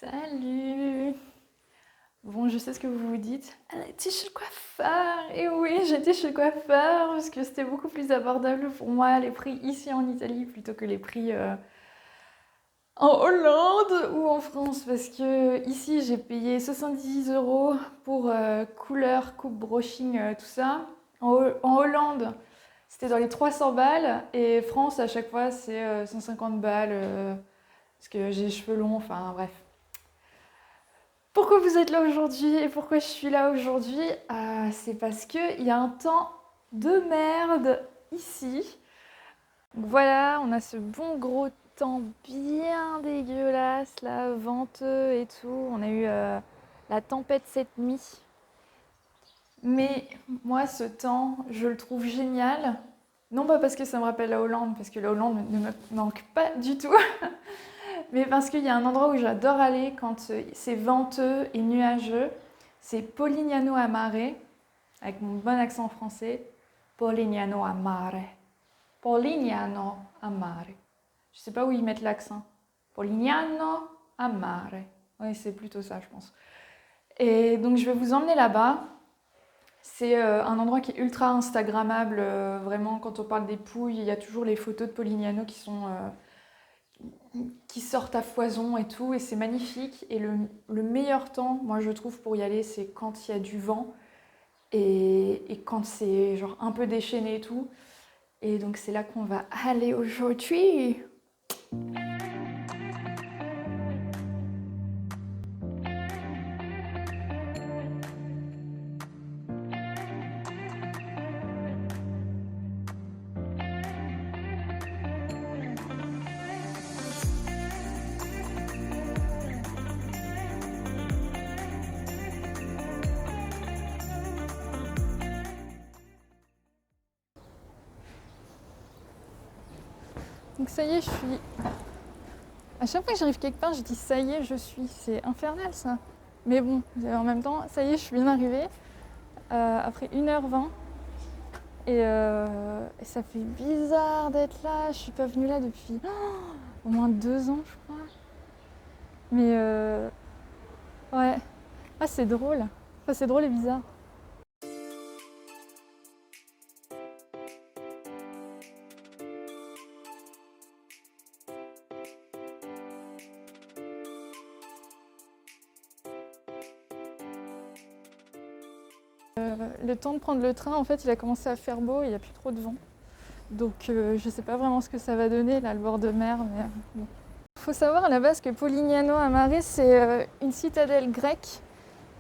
Salut! Bon, je sais ce que vous vous dites. Elle a été chez le coiffeur! Et oui, j'étais chez le coiffeur parce que c'était beaucoup plus abordable pour moi les prix ici en Italie plutôt que les prix en Hollande ou en France. Parce que ici j'ai payé 70 € pour couleur, coupe, brushing, tout ça. En Hollande, c'était dans les 300 balles et France à chaque fois c'est 150 balles parce que j'ai les cheveux longs, enfin bref. Pourquoi vous êtes là aujourd'hui et pourquoi je suis là aujourd'hui? C'est parce qu'il y a un temps de merde ici. Donc voilà, on a ce bon gros temps bien dégueulasse, là, venteux et tout. On a eu la tempête cette nuit. Mais moi, ce temps, je le trouve génial. Non pas parce que ça me rappelle la Hollande, parce que la Hollande ne me manque pas du tout. Mais parce qu'il y a un endroit où j'adore aller quand c'est venteux et nuageux, c'est Polignano a Mare, avec mon bon accent français, Polignano a Mare. Polignano a Mare. Je sais pas où ils mettent l'accent. Polignano a Mare. Oui, c'est plutôt ça, je pense. Et donc je vais vous emmener là-bas. C'est un endroit qui est ultra instagrammable. Vraiment, quand on parle des Pouilles, il y a toujours les photos de Polignano qui sortent à foison et tout, et c'est magnifique. Et le meilleur temps, moi je trouve, pour y aller, c'est quand il y a du vent et quand c'est genre un peu déchaîné et tout. Et donc c'est là qu'on va aller aujourd'hui. Donc ça y est, je suis... À chaque fois que j'arrive quelque part, je dis ça y est, je suis. C'est infernal ça. Mais bon, en même temps, ça y est, je suis bien arrivée. Après 1h20. Et ça fait bizarre d'être là. Je suis pas venue là depuis au moins 2 ans, je crois. Mais ouais. Ah, c'est drôle. Enfin, c'est drôle et bizarre. Le temps de prendre le train, en fait, il a commencé à faire beau et il n'y a plus trop de vent. Donc je sais pas vraiment ce que ça va donner, là, le bord de mer. Mais bon. Faut savoir à la base que Polignano a Mare, c'est une citadelle grecque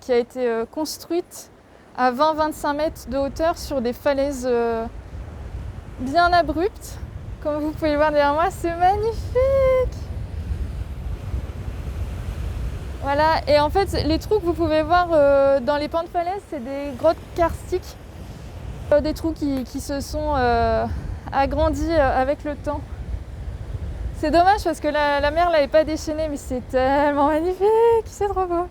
qui a été construite à 20-25 mètres de hauteur sur des falaises bien abruptes. Comme vous pouvez le voir derrière moi, c'est magnifique! Voilà, et en fait, les trous que vous pouvez voir dans les pans de falaise, c'est des grottes karstiques. Des trous qui se sont agrandis avec le temps. C'est dommage parce que la mer là n'est pas déchaînée, mais c'est tellement magnifique, c'est trop beau.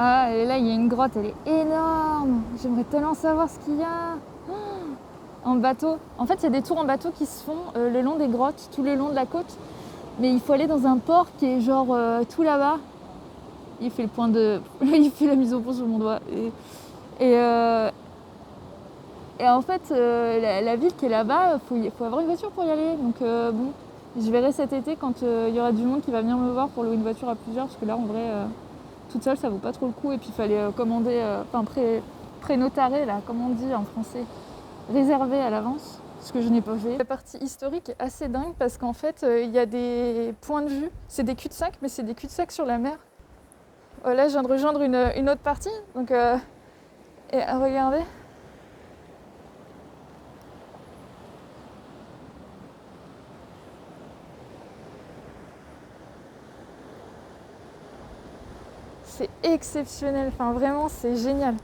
Ah, et là il y a une grotte, elle est énorme. J'aimerais tellement savoir ce qu'il y a. En bateau. En fait, il y a des tours en bateau qui se font le long des grottes, tout le long de la côte. Mais il faut aller dans un port qui est genre tout là-bas. Il fait le point de... il fait la mise au point sur mon doigt. Et en fait, la ville qui est là-bas, il faut avoir une voiture pour y aller. Donc bon, je verrai cet été quand il y aura du monde qui va venir me voir pour louer une voiture à plusieurs. Parce que là, en vrai, toute seule, ça vaut pas trop le coup. Et puis, il fallait commander, pré-notarer, là, comme on dit en français. Réservé à l'avance, ce que je n'ai pas fait. La partie historique est assez dingue parce qu'en fait, il y a des points de vue. C'est des cul-de-sac, mais c'est des cul-de-sac sur la mer. Là, je viens de rejoindre une autre partie. Donc, et regardez. C'est exceptionnel. Enfin, vraiment, c'est génial.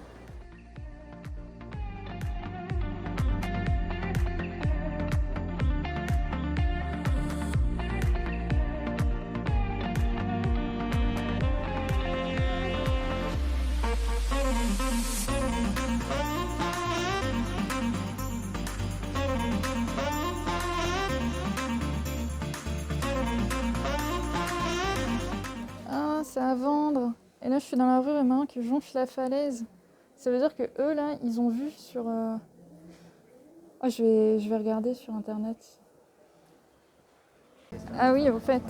Et là, je suis dans la rue Rémain qui jonche la falaise. Ça veut dire que eux, là, ils ont vu sur... Oh, je vais regarder sur Internet. Ah oui, au fait,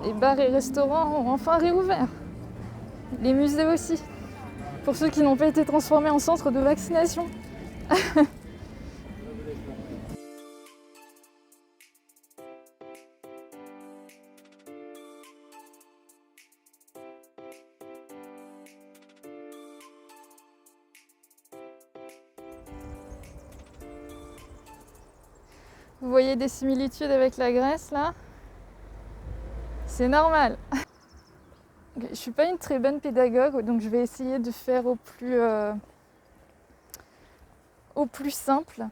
les bars et restaurants ont enfin réouvert. Les musées aussi. Pour ceux qui n'ont pas été transformés en centre de vaccination. Vous voyez des similitudes avec la Grèce là? C'est normal. Je ne suis pas une très bonne pédagogue, donc je vais essayer de faire au plus simple.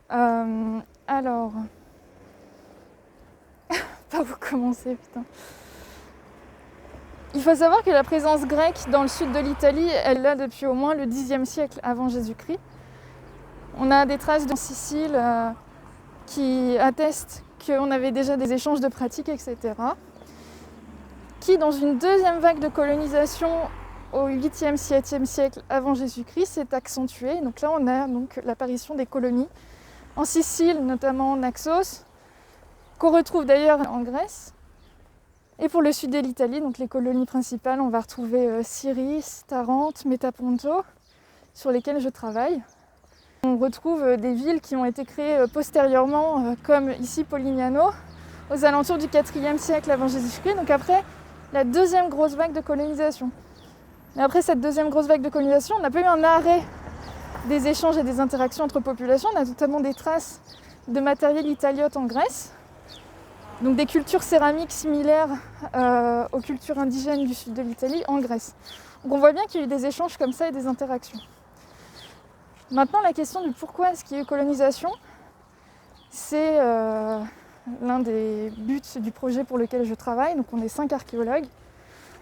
Alors, par où commencer, putain. Il faut savoir que la présence grecque dans le sud de l'Italie, elle est là depuis au moins le Xe siècle avant Jésus-Christ. On a des traces en Sicile qui attestent qu'on avait déjà des échanges de pratiques, etc. Qui, dans une deuxième vague de colonisation au 8e, 7e siècle avant Jésus-Christ, s'est accentuée. Donc là, on a donc l'apparition des colonies en Sicile, notamment Naxos, qu'on retrouve d'ailleurs en Grèce. Et pour le sud de l'Italie, donc les colonies principales, on va retrouver Syris, Tarente, Metaponto, sur lesquelles je travaille. On retrouve des villes qui ont été créées postérieurement, comme ici Polignano, aux alentours du 4e siècle avant Jésus-Christ, donc après la deuxième grosse vague de colonisation. Et après cette deuxième grosse vague de colonisation, on n'a pas eu un arrêt des échanges et des interactions entre populations. On a notamment des traces de matériel italiote en Grèce, donc des cultures céramiques similaires aux cultures indigènes du sud de l'Italie en Grèce. Donc on voit bien qu'il y a eu des échanges comme ça et des interactions. Maintenant, la question du pourquoi est-ce qu'il y a eu colonisation, c'est l'un des buts du projet pour lequel je travaille. Donc on est 5 archéologues,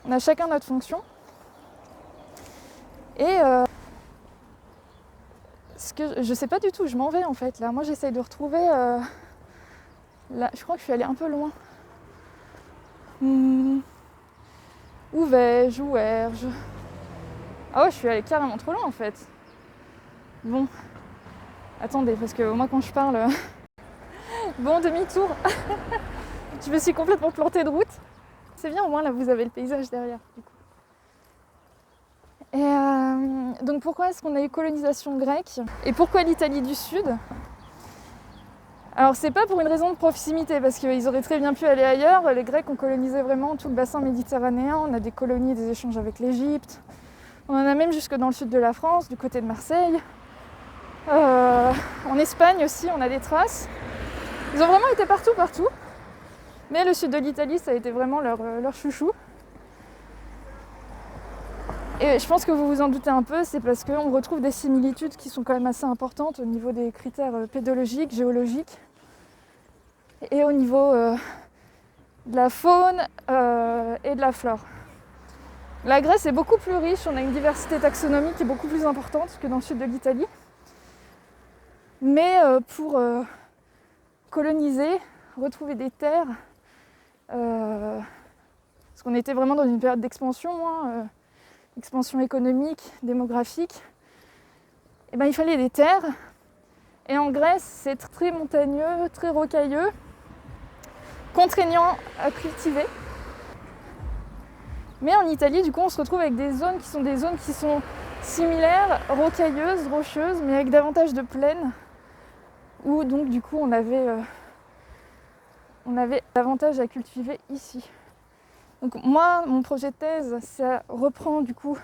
on a chacun notre fonction. Et je ne sais pas du tout, je m'en vais en fait là. Moi j'essaye de retrouver... là, je crois que je suis allée un peu loin. Où vais-je? Où ai-je? Ah ouais, je suis allée carrément trop loin en fait. Bon, attendez, parce que moi quand je parle... Bon, demi-tour. Je me suis complètement plantée de route. C'est bien, au moins là vous avez le paysage derrière. Du coup. Et donc pourquoi est-ce qu'on a eu colonisation grecque? Et pourquoi l'Italie du Sud? Alors c'est pas pour une raison de proximité, parce qu'ils auraient très bien pu aller ailleurs. Les Grecs ont colonisé vraiment tout le bassin méditerranéen. On a des colonies et des échanges avec l'Égypte. On en a même jusque dans le sud de la France, du côté de Marseille. En Espagne aussi, on a des traces. Ils ont vraiment été partout. Mais le sud de l'Italie, ça a été vraiment leur chouchou. Et je pense que vous vous en doutez un peu, c'est parce qu'on retrouve des similitudes qui sont quand même assez importantes au niveau des critères pédologiques, géologiques, et au niveau de la faune et de la flore. La Grèce est beaucoup plus riche, on a une diversité taxonomique qui est beaucoup plus importante que dans le sud de l'Italie. Mais pour coloniser, retrouver des terres, parce qu'on était vraiment dans une période d'expansion, expansion économique, démographique, et ben, il fallait des terres. Et en Grèce, c'est très montagneux, très rocailleux, contraignant à cultiver. Mais en Italie, du coup, on se retrouve avec des zones qui sont similaires, rocailleuses, rocheuses, mais avec davantage de plaines, où donc du coup on avait davantage à cultiver ici. Donc moi, mon projet de thèse, ça reprend du coup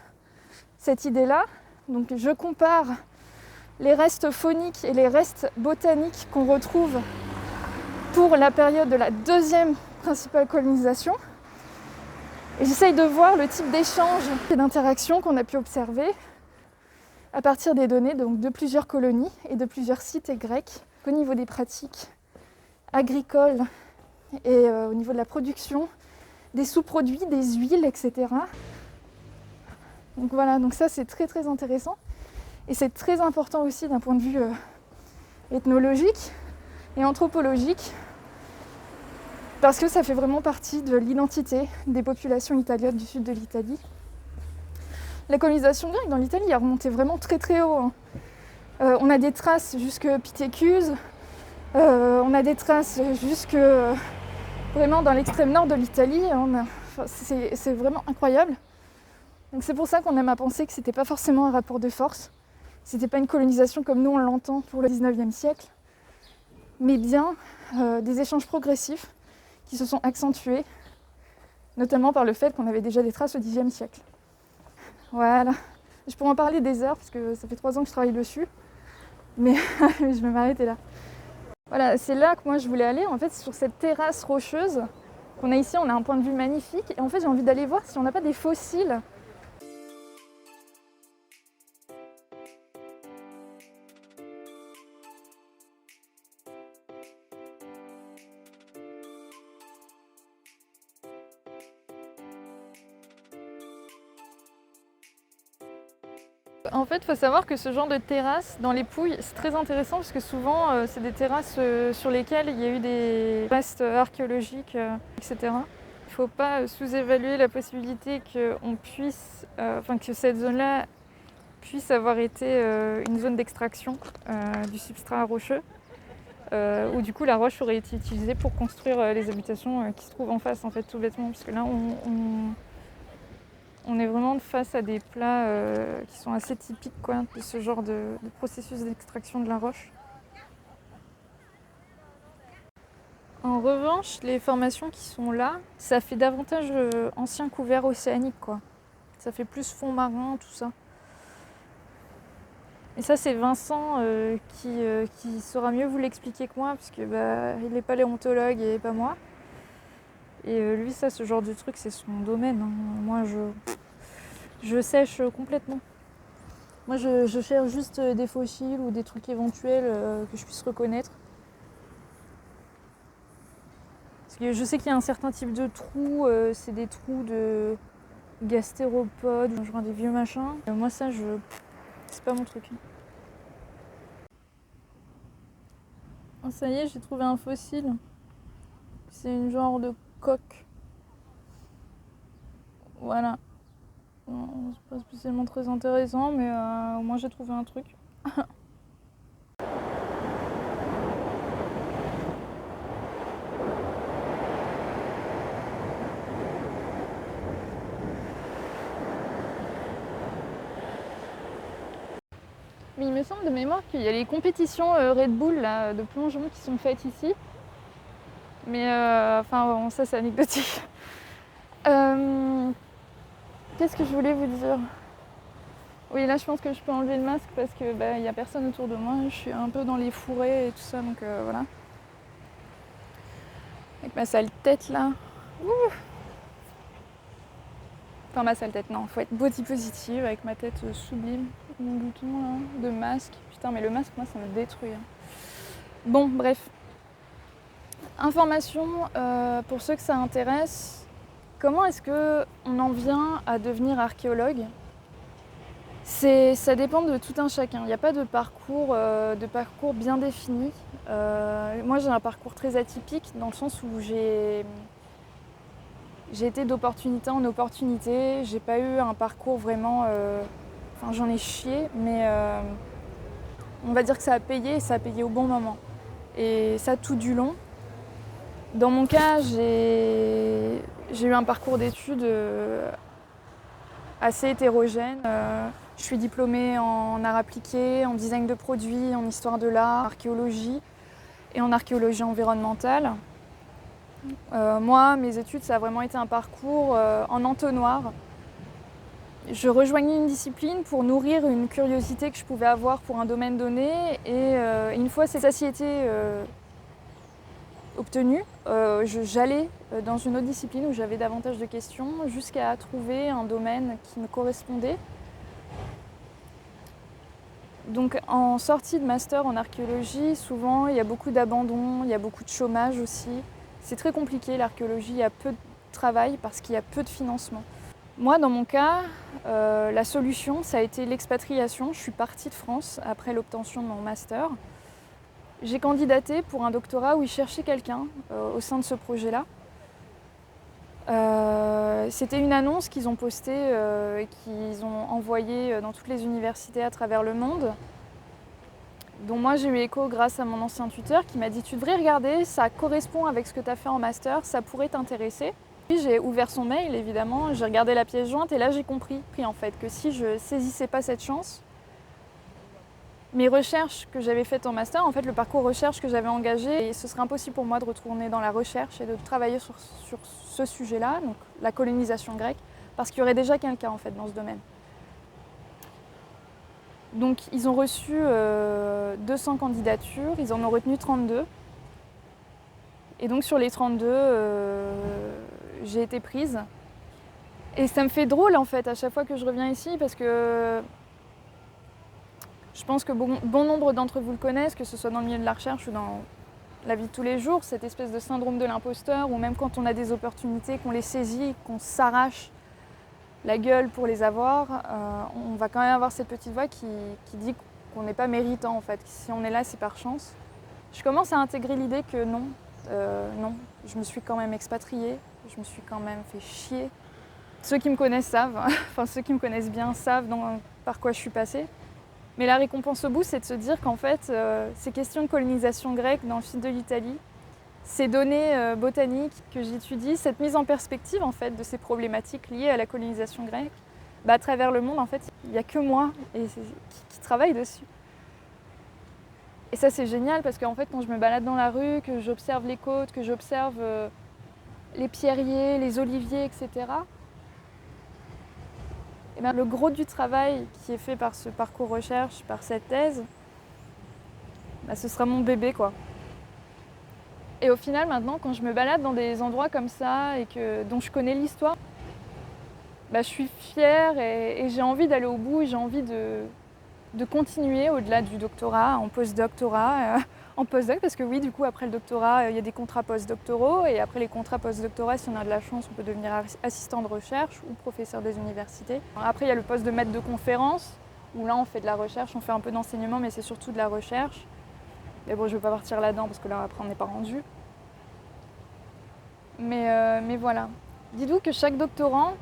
cette idée-là. Donc je compare les restes fauniques et les restes botaniques qu'on retrouve pour la période de la deuxième principale colonisation. Et j'essaye de voir le type d'échange et d'interaction qu'on a pu observer à partir des données donc, de plusieurs colonies et de plusieurs sites grecs au niveau des pratiques agricoles et au niveau de la production, des sous-produits, des huiles, etc. Donc voilà, donc ça c'est très très intéressant et c'est très important aussi d'un point de vue ethnologique et anthropologique parce que ça fait vraiment partie de l'identité des populations italiotes du sud de l'Italie La colonisation grecque dans l'Italie a remonté vraiment très très haut. Hein. On a des traces jusque Pithecuses, on a des traces jusque vraiment dans l'extrême nord de l'Italie. C'est vraiment incroyable. Donc c'est pour ça qu'on aime à penser que c'était pas forcément un rapport de force. C'était pas une colonisation comme nous on l'entend pour le 19e siècle, mais bien des échanges progressifs qui se sont accentués, notamment par le fait qu'on avait déjà des traces au Xe siècle. Voilà. Je pourrais en parler des heures, parce que ça fait 3 ans que je travaille dessus, mais je vais m'arrêter là. Voilà, c'est là que moi je voulais aller, en fait, sur cette terrasse rocheuse qu'on a ici, on a un point de vue magnifique, et en fait j'ai envie d'aller voir si on n'a pas des fossiles. En fait, il faut savoir que ce genre de terrasse dans les Pouilles, c'est très intéressant parce que souvent, c'est des terrasses sur lesquelles il y a eu des restes archéologiques, etc. Il ne faut pas sous-évaluer la possibilité qu'on puisse, que cette zone-là puisse avoir été une zone d'extraction du substrat rocheux, où du coup la roche aurait été utilisée pour construire les habitations qui se trouvent en face, en fait, tout bêtement, parce que là, on est vraiment face à des plats qui sont assez typiques de ce genre de processus d'extraction de la roche. En revanche, les formations qui sont là, ça fait davantage ancien couvert océanique, quoi. Ça fait plus fond marin, tout ça. Et ça, c'est Vincent qui saura mieux vous l'expliquer que moi, parce que il est paléontologue et pas moi. Et lui, ça, ce genre de truc, c'est son domaine. Hein. Moi, je sèche complètement. Moi, je cherche juste des fossiles ou des trucs éventuels que je puisse reconnaître. Parce que je sais qu'il y a un certain type de trous, c'est des trous de gastéropodes, genre des vieux machins. Moi, ça, c'est pas mon truc. Oh, ça y est, j'ai trouvé un fossile. C'est une genre de coque. Voilà. Bon, c'est pas spécialement très intéressant, mais au moins j'ai trouvé un truc. Mais il me semble de mémoire qu'il y a les compétitions Red Bull là, de plongeon qui sont faites ici. Mais bon, ça c'est anecdotique. Qu'est-ce que je voulais vous dire? Oui, là je pense que je peux enlever le masque parce que y a personne autour de moi. Je suis un peu dans les fourrés et tout ça, donc voilà. Avec ma sale tête là. Ouh. Enfin ma sale tête, non, faut être body positive avec ma tête sublime. Mon bouton là, de masque. Putain, mais le masque, moi ça me détruit. Hein. Bon, bref. Information pour ceux que ça intéresse. Comment est-ce qu'on en vient à devenir archéologue? Ça dépend de tout un chacun. Il n'y a pas de parcours bien défini. Moi, j'ai un parcours très atypique dans le sens où j'ai été d'opportunité en opportunité. J'ai pas eu un parcours vraiment... j'en ai chié, mais on va dire que ça a payé et ça a payé au bon moment. Et ça tout du long. Dans mon cas, j'ai eu un parcours d'études assez hétérogène. Je suis diplômée en art appliqué, en design de produits, en histoire de l'art, en archéologie et en archéologie environnementale. Moi, mes études, ça a vraiment été un parcours en entonnoir. Je rejoignais une discipline pour nourrir une curiosité que je pouvais avoir pour un domaine donné et une fois cette satiété obtenue, j'allais dans une autre discipline où j'avais davantage de questions jusqu'à trouver un domaine qui me correspondait. Donc en sortie de master en archéologie, souvent il y a beaucoup d'abandon, il y a beaucoup de chômage aussi. C'est très compliqué l'archéologie, il y a peu de travail parce qu'il y a peu de financement. Moi dans mon cas, la solution ça a été l'expatriation. Je suis partie de France après l'obtention de mon master. J'ai candidaté pour un doctorat où ils cherchaient quelqu'un au sein de ce projet-là. C'était une annonce qu'ils ont postée et qu'ils ont envoyée dans toutes les universités à travers le monde, dont moi j'ai eu écho grâce à mon ancien tuteur qui m'a dit « Tu devrais regarder, ça correspond avec ce que tu as fait en master, ça pourrait t'intéresser ». Puis j'ai ouvert son mail évidemment, j'ai regardé la pièce jointe et là j'ai compris en fait que si je saisissais pas cette chance, mes recherches que j'avais faites en master, en fait le parcours recherche que j'avais engagé, et ce serait impossible pour moi de retourner dans la recherche et de travailler sur ce sujet-là, donc la colonisation grecque, parce qu'il y aurait déjà quelqu'un en fait dans ce domaine. Donc ils ont reçu 200 candidatures, ils en ont retenu 32. Et donc sur les 32, j'ai été prise. Et ça me fait drôle en fait à chaque fois que je reviens ici parce que je pense que bon nombre d'entre vous le connaissent, que ce soit dans le milieu de la recherche ou dans la vie de tous les jours, cette espèce de syndrome de l'imposteur, ou même quand on a des opportunités, qu'on les saisit, qu'on s'arrache la gueule pour les avoir, on va quand même avoir cette petite voix qui dit qu'on n'est pas méritant en fait, que si on est là c'est par chance. Je commence à intégrer l'idée que non, je me suis quand même expatriée, je me suis quand même fait chier. Ceux qui me connaissent savent, enfin ceux qui me connaissent bien savent par quoi je suis passée. Mais la récompense au bout, c'est de se dire qu'en fait, ces questions de colonisation grecque dans le sud de l'Italie, ces données botaniques que j'étudie, cette mise en perspective en fait de ces problématiques liées à la colonisation grecque, à travers le monde, en fait, il n'y a que moi qui travaille dessus. Et ça, c'est génial parce qu'en fait, quand je me balade dans la rue, que j'observe les côtes, que j'observe les pierriers, les oliviers, etc., et bien, le gros du travail qui est fait par ce parcours recherche, par cette thèse, ce sera mon bébé, quoi. Et au final, maintenant, quand je me balade dans des endroits comme ça et dont je connais l'histoire, je suis fière et j'ai envie d'aller au bout, et j'ai envie de continuer au-delà du doctorat, en post-doctorat, en post-doc, parce que oui, du coup, après le doctorat, il y a des contrats post-doctoraux, et après les contrats post-doctorat, si on a de la chance, on peut devenir assistant de recherche ou professeur des universités. Après, il y a le poste de maître de conférence, où là, on fait de la recherche, on fait un peu d'enseignement, mais c'est surtout de la recherche. Mais bon, je ne vais pas partir là-dedans, parce que là, après, on n'est pas rendu. Mais voilà. Dis-vous que chaque doctorant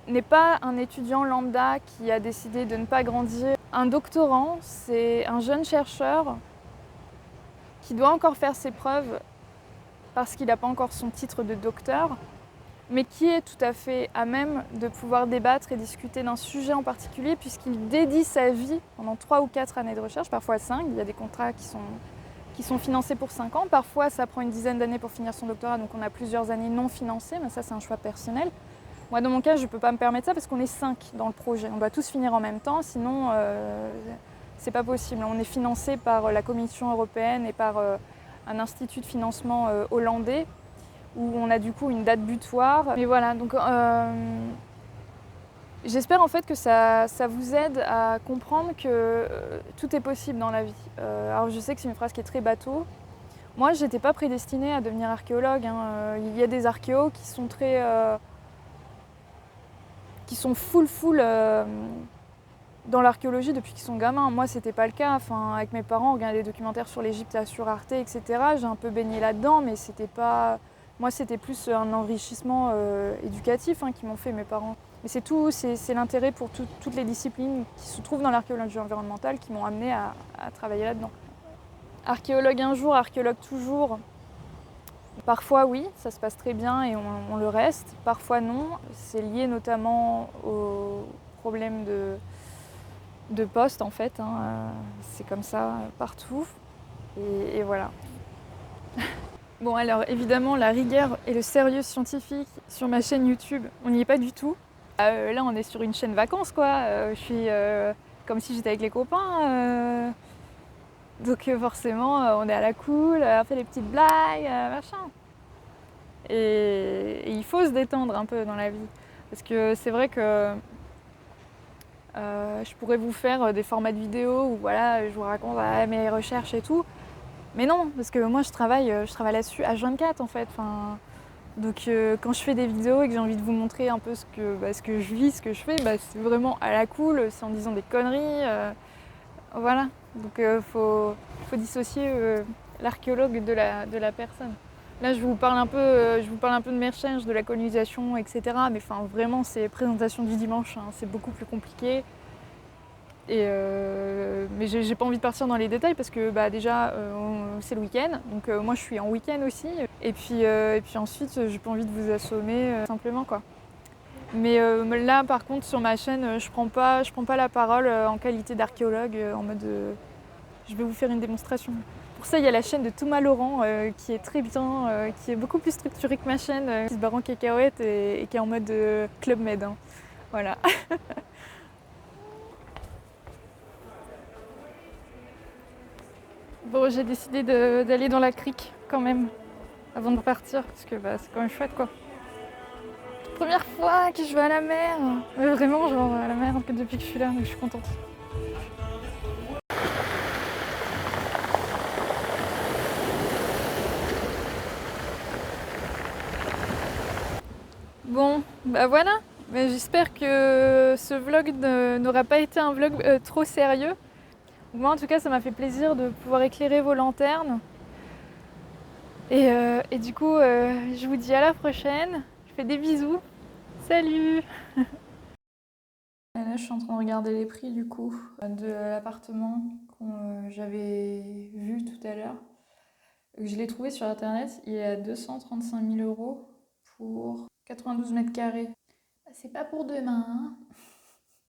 n'est pas un étudiant lambda qui a décidé de ne pas grandir. Un doctorant, c'est un jeune chercheur qui doit encore faire ses preuves parce qu'il n'a pas encore son titre de docteur, mais qui est tout à fait à même de pouvoir débattre et discuter d'un sujet en particulier puisqu'il dédie sa vie pendant 3 ou 4 années de recherche, parfois 5. Il y a des contrats qui sont financés pour 5 ans. Parfois, ça prend une dizaine d'années pour finir son doctorat, donc on a plusieurs années non financées, mais ça, c'est un choix personnel. Moi, dans mon cas, je ne peux pas me permettre ça parce qu'on est 5 dans le projet. On doit tous finir en même temps, sinon c'est pas possible. On est financé par la Commission européenne et par un institut de financement hollandais où on a du coup une date butoir. Mais voilà, donc j'espère en fait que ça vous aide à comprendre que tout est possible dans la vie. Alors je sais que c'est une phrase qui est très bateau. Moi, j'étais pas prédestinée à devenir archéologue. Il y a des archéos qui sont très... qui sont full dans l'archéologie depuis qu'ils sont gamins. Moi, c'était pas le cas. Enfin, avec mes parents, on regardait des documentaires sur l'Égypte sur Arte, etc. J'ai un peu baigné là-dedans, mais c'était pas... Moi, c'était plus un enrichissement éducatif qui m'ont fait mes parents. Mais c'est tout, c'est l'intérêt pour toutes les disciplines qui se trouvent dans l'archéologie environnementale qui m'ont amené à travailler là-dedans. Archéologue un jour, archéologue toujours. Parfois oui, ça se passe très bien et on le reste. Parfois non. C'est lié notamment aux problèmes de poste en fait. C'est comme ça partout. Et voilà. Bon alors évidemment la rigueur et le sérieux scientifique sur ma chaîne YouTube, on n'y est pas du tout. Là on est sur une chaîne vacances quoi. Je suis comme si j'étais avec les copains. Donc forcément on est à la cool, on fait des petites blagues, machin. Et il faut se détendre un peu dans la vie. Parce que c'est vrai que je pourrais vous faire des formats de vidéos où voilà, je vous raconte mes recherches et tout. Mais non, parce que moi je travaille là-dessus H24 en fait. Donc quand je fais des vidéos et que j'ai envie de vous montrer un peu ce que je vis, ce que je fais, c'est vraiment à la cool, c'est en disant des conneries. Voilà. Donc faut dissocier l'archéologue de la personne. Là, je vous parle un peu de mes recherches, de la colonisation, etc. Mais enfin, vraiment, c'est présentation du dimanche, hein, c'est beaucoup plus compliqué. Mais j'ai pas envie de partir dans les détails parce que bah, déjà, c'est le week-end. Donc moi, je suis en week-end aussi. Et puis ensuite, j'ai pas envie de vous assommer simplement, quoi. Mais là, par contre, sur ma chaîne, je prends pas la parole en qualité d'archéologue, en mode je vais vous faire une démonstration. Pour ça, il y a la chaîne de Thomas Laurent qui est très bien, qui est beaucoup plus structurée que ma chaîne, qui se barre en cacahuète et qui est en mode Club Med, hein. Voilà. Bon, j'ai décidé d'aller dans la crique quand même avant de partir parce que bah, c'est quand même chouette, quoi. Première fois que je vais à la mer. Vraiment, genre à la mer depuis que je suis là, donc je suis contente. Bon, bah voilà. Mais j'espère que ce vlog n'aura pas été un vlog trop sérieux. Moi, en tout cas, ça m'a fait plaisir de pouvoir éclairer vos lanternes. Et du coup, je vous dis à la prochaine. Je fais des bisous. Salut! Et là, je suis en train de regarder les prix du coup de l'appartement que j'avais vu tout à l'heure. Je l'ai trouvé sur internet, il est à 235 000 € pour 92 mètres carrés. Bah, c'est pas pour demain, hein.